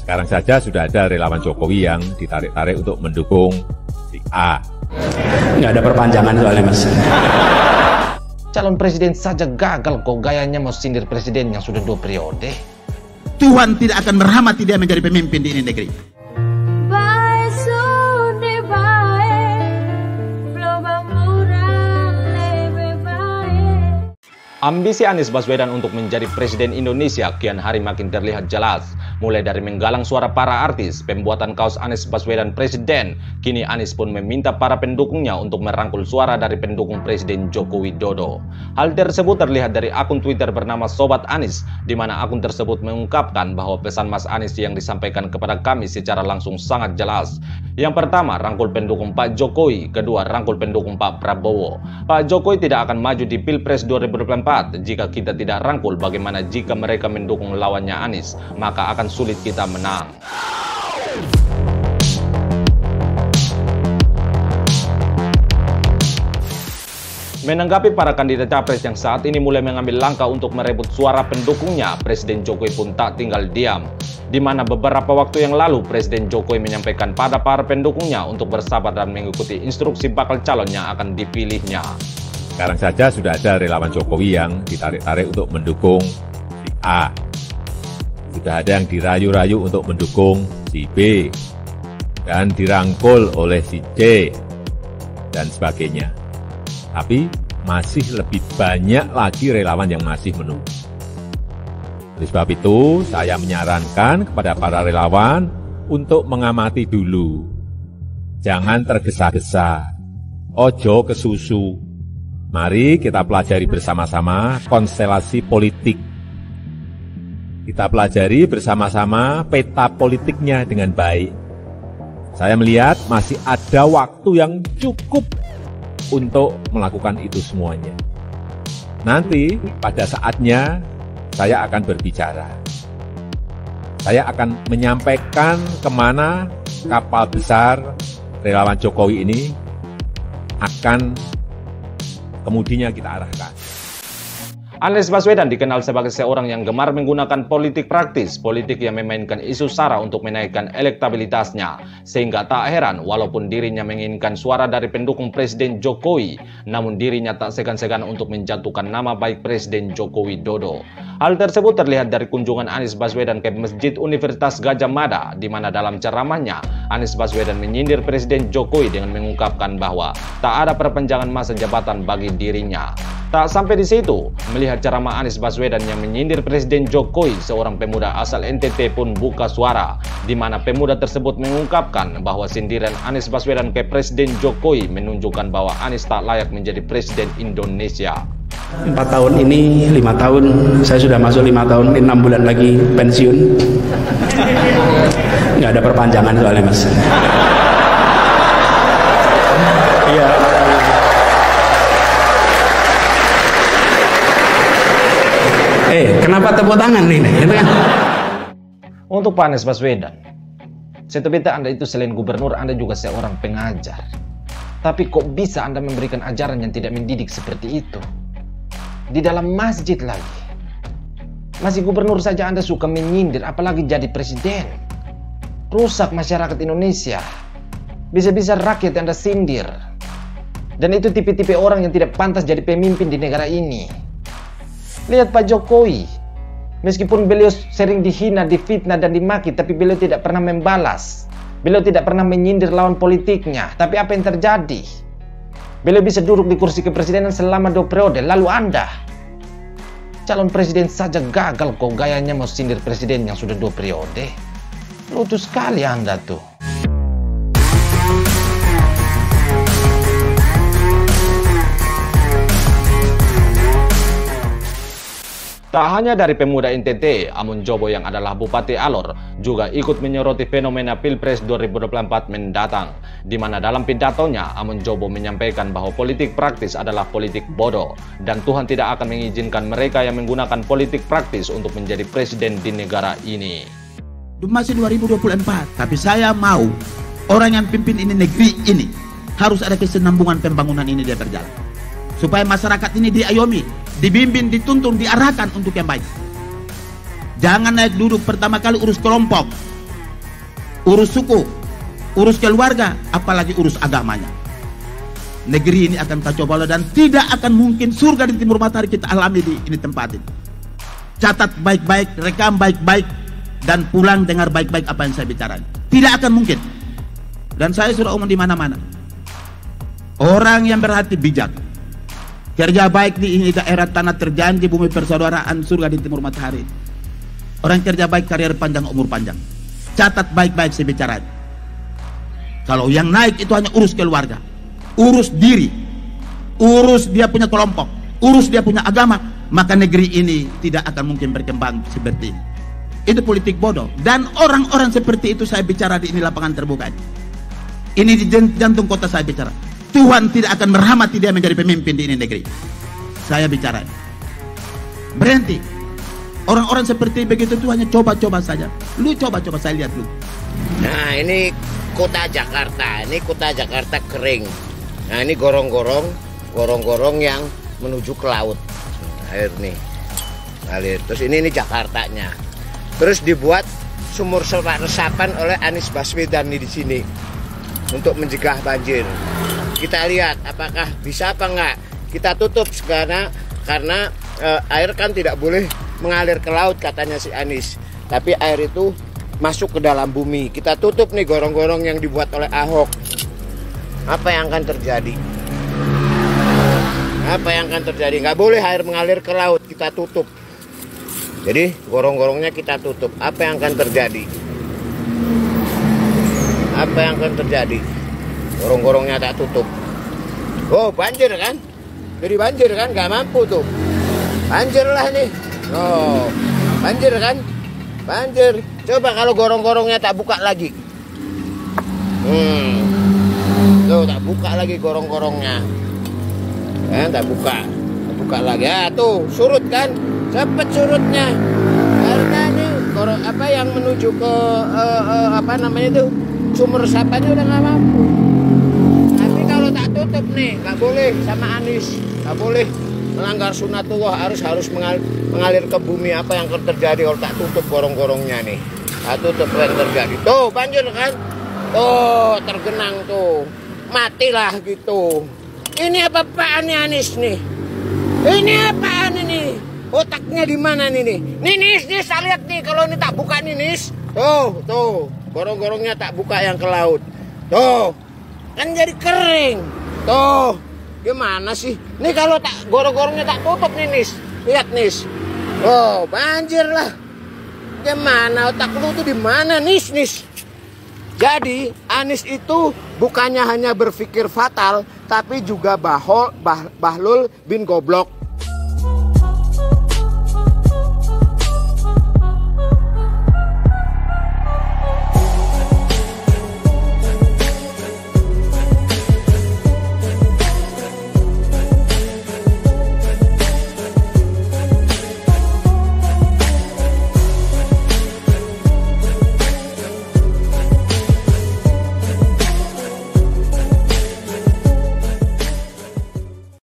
Sekarang saja sudah ada relawan Jokowi yang ditarik-tarik untuk mendukung si A. Nggak ada perpanjangan soalnya, Mas. Calon presiden saja gagal kok gayanya mau sindir presiden yang sudah 2 periode. Tuhan tidak akan merahmati dia menjadi pemimpin di ini negeri. Ambisi Anies Baswedan untuk menjadi presiden Indonesia kian hari makin terlihat jelas. Mulai dari menggalang suara para artis, pembuatan kaos Anies Baswedan presiden, kini Anies pun meminta para pendukungnya untuk merangkul suara dari pendukung Presiden Joko Widodo. Hal tersebut terlihat dari akun Twitter bernama Sobat Anies, di mana akun tersebut mengungkapkan bahwa pesan Mas Anies yang disampaikan kepada kami secara langsung sangat jelas. Yang pertama, rangkul pendukung Pak Jokowi. Kedua, rangkul pendukung Pak Prabowo. Pak Jokowi tidak akan maju di Pilpres 2024 jika kita tidak rangkul. Bagaimana jika mereka mendukung lawannya Anies? Maka akan sulit kita menang. Menanggapi para kandidat capres yang saat ini mulai mengambil langkah untuk merebut suara pendukungnya, Presiden Jokowi pun tak tinggal diam. Di mana beberapa waktu yang lalu Presiden Jokowi menyampaikan pada para pendukungnya untuk bersabar dan mengikuti instruksi bakal calon yang akan dipilihnya. Sekarang saja sudah ada relawan Jokowi yang ditarik-tarik untuk mendukung si A. Sudah ada yang dirayu-rayu untuk mendukung si B. Dan dirangkul oleh si C. Dan sebagainya. Tapi masih lebih banyak lagi relawan yang masih menunggu. Oleh sebab itu, saya menyarankan kepada para relawan untuk mengamati dulu. Jangan tergesa-gesa. Ojo kesusu. Mari kita pelajari bersama-sama konstelasi politik. Kita pelajari bersama-sama peta politiknya dengan baik. Saya melihat masih ada waktu yang cukup untuk melakukan itu semuanya. Nanti pada saatnya saya akan berbicara. Saya akan menyampaikan kemana kapal besar relawan Jokowi ini akan kemudinya kita arahkan. Anies Baswedan dikenal sebagai seorang yang gemar menggunakan politik praktis, politik yang memainkan isu sara untuk menaikkan elektabilitasnya. Sehingga tak heran walaupun dirinya menginginkan suara dari pendukung Presiden Jokowi, namun dirinya tak segan-segan untuk menjatuhkan nama baik Presiden Joko Widodo. Hal tersebut terlihat dari kunjungan Anies Baswedan ke Masjid Universitas Gadjah Mada, di mana dalam ceramahnya Anies Baswedan menyindir Presiden Jokowi dengan mengungkapkan bahwa tak ada perpanjangan masa jabatan bagi dirinya. Tak sampai di situ, melihat ceramah Anies Baswedan yang menyindir Presiden Jokowi, seorang pemuda asal NTT pun buka suara, di mana pemuda tersebut mengungkapkan bahwa sindiran Anies Baswedan ke Presiden Jokowi menunjukkan bahwa Anies tak layak menjadi Presiden Indonesia. 4 tahun ini, 5 tahun, saya sudah masuk 5 tahun, 6 bulan lagi pensiun. Nggak ada perpanjangan soalnya, Mas. Iya. Kenapa tepuk tangan ini? Untuk Pak Anies Baswedan, saya tahu Anda itu selain gubernur, Anda juga seorang pengajar. Tapi kok bisa Anda memberikan ajaran yang tidak mendidik seperti itu? Di dalam masjid lagi. Masih gubernur saja Anda suka menyindir, apalagi jadi presiden. Rusak masyarakat Indonesia. Bisa-bisa rakyat Anda sindir. Dan itu tipe-tipe orang yang tidak pantas jadi pemimpin di negara ini. Lihat Pak Jokowi, meskipun beliau sering dihina, difitnah, dan dimaki, tapi beliau tidak pernah membalas. Beliau tidak pernah menyindir lawan politiknya. Tapi apa yang terjadi? Beliau bisa duduk di kursi kepresidenan selama 2 periode. Lalu Anda, calon presiden saja gagal kok gayanya mau sindir presiden yang sudah 2 periode. Lucu sekali Anda tuh. Tak hanya dari pemuda NTT, Amon Jobo yang adalah Bupati Alor juga ikut menyoroti fenomena Pilpres 2024 mendatang, di mana dalam pidatonya Amon Jobo menyampaikan bahwa politik praktis adalah politik bodoh dan Tuhan tidak akan mengizinkan mereka yang menggunakan politik praktis untuk menjadi presiden di negara ini. Masih 2024, tapi saya mau orang yang pimpin ini negeri ini harus ada kesinambungan pembangunan ini dia berjalan. Supaya masyarakat ini diayomi, dibimbing, dituntun, diarahkan untuk yang baik. Jangan naik duduk pertama kali urus kelompok, urus suku, urus keluarga, apalagi urus agamanya. Negeri ini akan kacau balau dan tidak akan mungkin surga di timur matahari kita alami di ini tempat ini. Catat baik-baik, rekam baik-baik, dan pulang dengar baik-baik apa yang saya bicarakan. Tidak akan mungkin. Dan saya sudah omong di mana-mana. Orang yang berhati bijak, kerja baik di ini daerah tanah terjanji, bumi persaudaraan, surga di timur matahari. Orang kerja baik, karier panjang, umur panjang. Catat baik-baik saya bicara. Kalau yang naik itu hanya urus keluarga, urus diri, urus dia punya kelompok, urus dia punya agama, maka negeri ini tidak akan mungkin berkembang seperti ini. Itu politik bodoh. Dan orang-orang seperti itu saya bicara di ini lapangan terbuka. Ini di jantung kota saya bicara. Tuhan tidak akan merahmati dia menjadi pemimpin di ini negeri. Saya bicara. Berhenti. Orang-orang seperti begitu itu hanya coba-coba saja. Lu coba-coba, saya lihat lu. Nah, ini kota Jakarta. Ini kota Jakarta kering. Nah, ini gorong-gorong yang menuju ke laut. Air nih. Alir. Terus ini Jakartanya. Terus dibuat sumur resapan oleh Anies Baswedan di sini untuk mencegah banjir. Kita lihat apakah bisa apa enggak. Kita tutup karena air kan tidak boleh mengalir ke laut katanya si Anies. Tapi air itu masuk ke dalam bumi. Kita tutup nih gorong-gorong yang dibuat oleh Ahok. Apa yang akan terjadi? Apa yang akan terjadi? Nggak boleh air mengalir ke laut, kita tutup. Jadi gorong-gorongnya kita tutup. Apa yang akan terjadi? Apa yang akan terjadi? Gorong-gorongnya tak tutup. Oh, banjir kan? Jadi banjir kan? Nggak mampu tuh. Banjir lah nih. Oh, banjir kan? Banjir. Coba kalau gorong-gorongnya tak buka lagi. Tuh, tak buka lagi gorong-gorongnya. Tak buka lagi. Ya, tuh surut kan? Cepet surutnya. Karena ini apa yang menuju ke apa namanya itu sumur resapannya udah nggak mampu. Tapi kalau tak tutup nih, nggak boleh sama Anies, nggak boleh melanggar sunatullah, harus mengalir ke bumi. Apa yang akan terjadi kalau tak tutup gorong-gorongnya nih? Tak tutup apa yang terjadi? Tuh banjir kan? Tuh tergenang tuh, matilah gitu. Ini apa-apaan nih Anies nih? Ini apaan ini? Otaknya di mana nih? Nis, saya lihat nih kalau ini tak buka nih Nis. Tuh, gorong-gorongnya tak buka yang ke laut. Tuh, kan jadi kering. Tuh, gimana sih? Nih kalau tak gorong-gorongnya tak tutup nih Nis. Lihat Nis. Oh, banjir lah. Gimana otak lu tuh di mana Nis? Jadi Anies itu bukannya hanya berpikir fatal, tapi juga Bahlul bin Goblok.